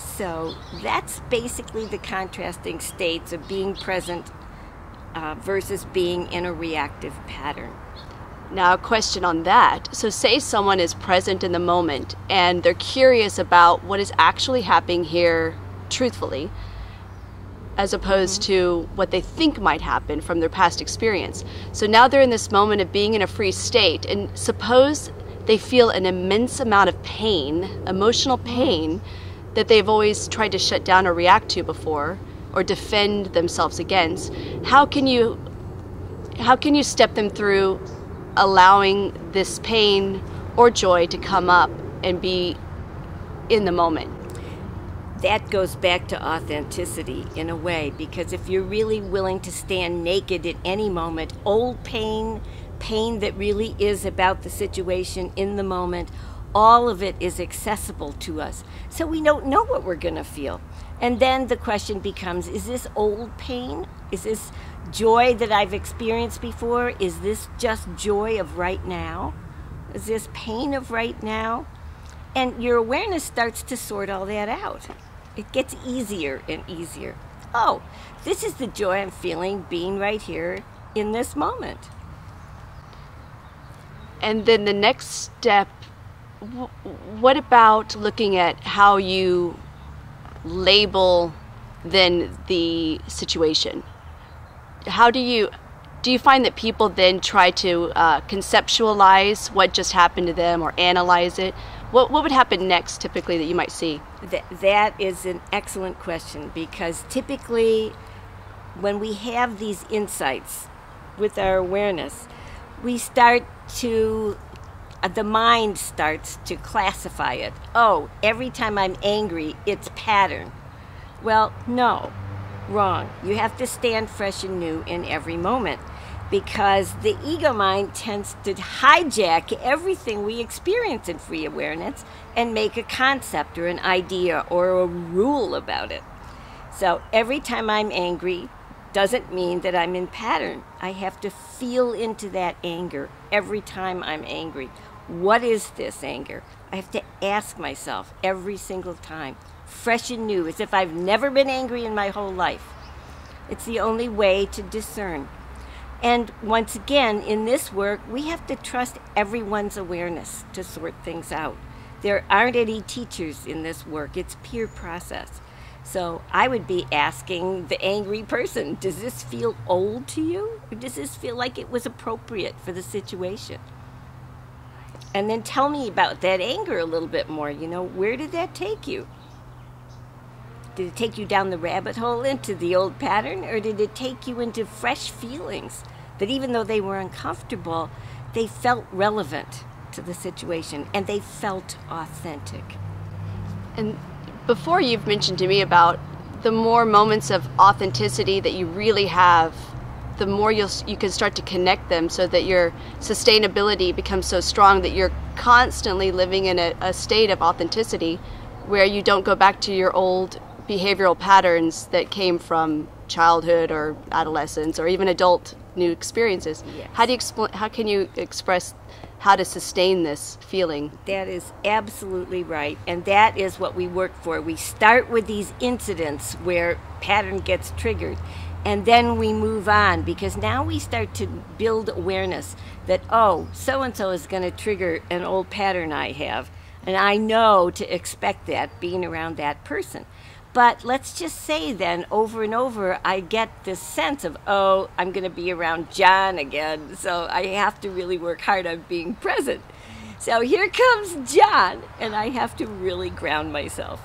So that's basically the contrasting states of being present versus being in a reactive pattern. Now, a question on that. So say someone is present in the moment and they're curious about what is actually happening here truthfully, as opposed to what they think might happen from their past experience. So now they're in this moment of being in a free state, and suppose they feel an immense amount of pain, emotional pain, that they've always tried to shut down or react to before or defend themselves against. How can you step them through allowing this pain or joy to come up and be in the moment? That goes back to authenticity in a way, because if you're really willing to stand naked at any moment, old pain that really is about the situation in the moment, all of it is accessible to us. So we don't know what we're going to feel. And then the question becomes, is this old pain? Is this joy that I've experienced before? Is this just joy of right now? Is this pain of right now? And your awareness starts to sort all that out. It gets easier and easier. Oh, this is the joy I'm feeling being right here in this moment. And then the next step, what about looking at how you label then the situation? How do you find that people then try to conceptualize what just happened to them or analyze it? What would happen next typically that you might see? That is an excellent question, because typically when we have these insights with our awareness, we start to the mind starts to classify it. Oh, every time I'm angry, it's pattern. Well, no, wrong. You have to stand fresh and new in every moment, because the ego mind tends to hijack everything we experience in free awareness and make a concept or an idea or a rule about it. So every time I'm angry doesn't mean that I'm in pattern. I have to feel into that anger every time I'm angry. What is this anger? I have to ask myself every single time, fresh and new, as if I've never been angry in my whole life. It's the only way to discern. And once again, in this work, we have to trust everyone's awareness to sort things out. There aren't any teachers in this work. It's peer process. So I would be asking the angry person, does this feel old to you? Or does this feel like it was appropriate for the situation? And then tell me about that anger a little bit more. Where did that take you? Did it take you down the rabbit hole into the old pattern, or did it take you into fresh feelings that even though they were uncomfortable, they felt relevant to the situation and they felt authentic? And before, you've mentioned to me about the more moments of authenticity that you really have, the more you can start to connect them, so that your sustainability becomes so strong that you're constantly living in a state of authenticity where you don't go back to your old behavioral patterns that came from childhood or adolescence or even adult new experiences. Yes. How can you express how to sustain this feeling? That is absolutely right, and that is what we work for. We start with these incidents where pattern gets triggered, and then we move on, because now we start to build awareness that, oh, so-and-so is going to trigger an old pattern I have, and I know to expect that being around that person. But let's just say then, over and over, I get this sense of, oh, I'm going to be around John again, so I have to really work hard on being present. So here comes John, and I have to really ground myself.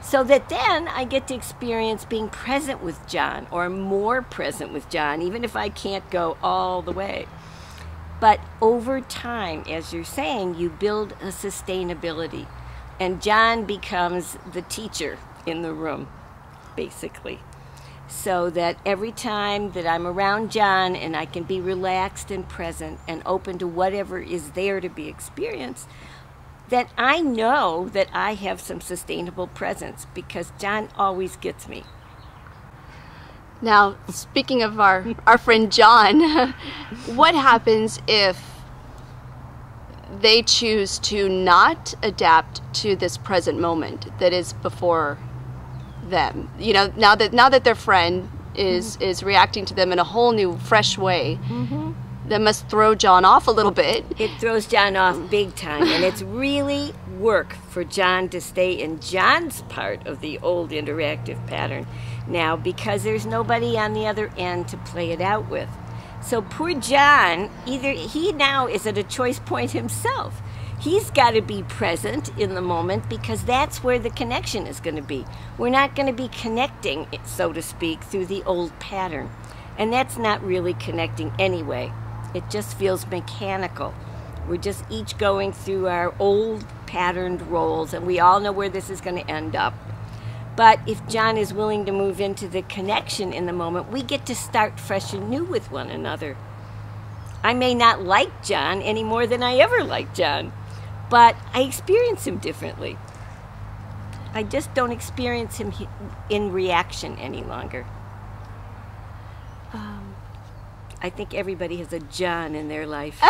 So that then I get to experience being present with John, or more present with John, even if I can't go all the way. But over time, as you're saying, you build a sustainability. And John becomes the teacher in the room, basically. So that every time that I'm around John and I can be relaxed and present and open to whatever is there to be experienced, that I know that I have some sustainable presence, because John always gets me. Now, speaking of our friend John, what happens if they choose to not adapt to this present moment that is before them. You know, now that their friend is reacting to them in a whole new, fresh way, that must throw John off a little bit. It throws John off big time, and it's really work for John to stay in John's part of the old interactive pattern now, because there's nobody on the other end to play it out with. So poor John, either he now is at a choice point himself. He's got to be present in the moment, because that's where the connection is going to be. We're not going to be connecting, so to speak, through the old pattern. And that's not really connecting anyway. It just feels mechanical. We're just each going through our old patterned roles, and we all know where this is going to end up. But if John is willing to move into the connection in the moment, we get to start fresh and new with one another. I may not like John any more than I ever liked John, but I experience him differently. I just don't experience him in reaction any longer. I think everybody has a John in their life.